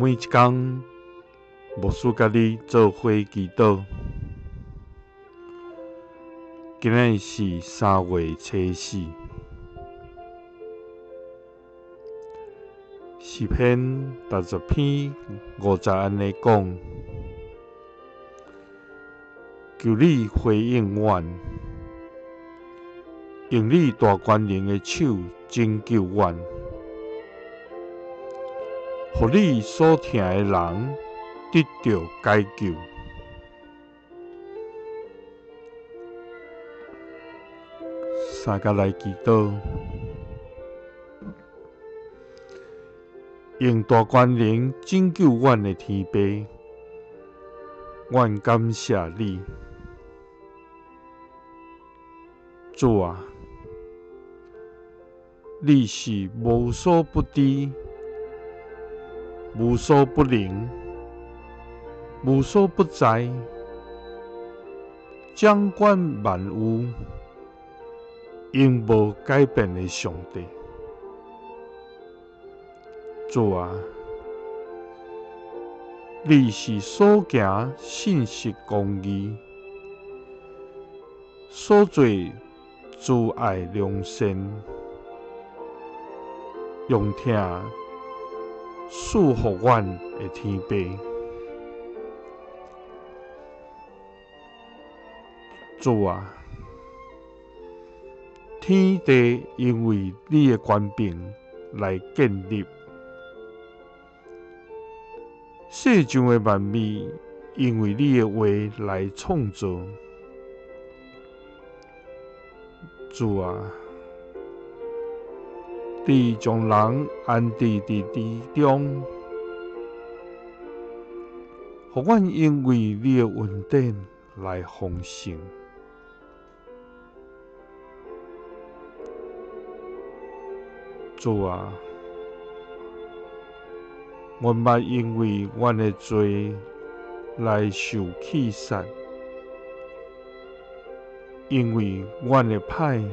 每一天，牧师甲你做伙祈祷。今日是3月初4，诗篇80篇50安尼讲：求你回应阮，用你大权能的手拯救阮，互你所疼的人得到解救。三甲来祈祷，用大权能拯救阮的天父，阮感谢你。主啊，你是无所不知、无所不能、无所不在，掌管万有，永无改变的上帝。主啊，你是所行信实公义，所做慈爱良善，用疼赐福阮的天父。主啊，天地因为你的权柄来建立，世上的万物因为你的话来创造。主啊，你将人安置伫地中，互阮因为你的恩典来丰盛。主啊，阮捌因为阮的罪来受气杀，因为阮的歹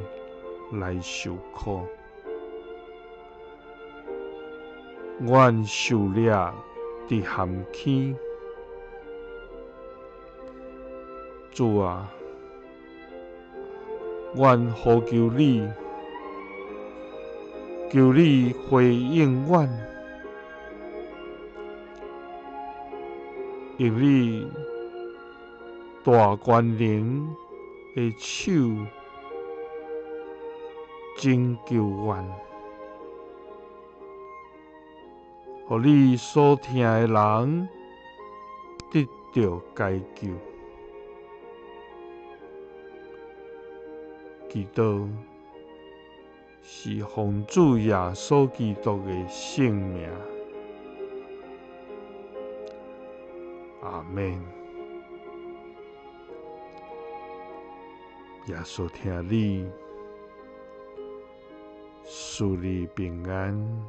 来受苦，阮受掠伫陷阱。主啊，阮呼求你，求你回应阮，用你大权能的手拯救阮，互你所疼的人得到解救。祈祷是奉主耶稣基督的圣名，阿们。耶稣听你，赐你平安。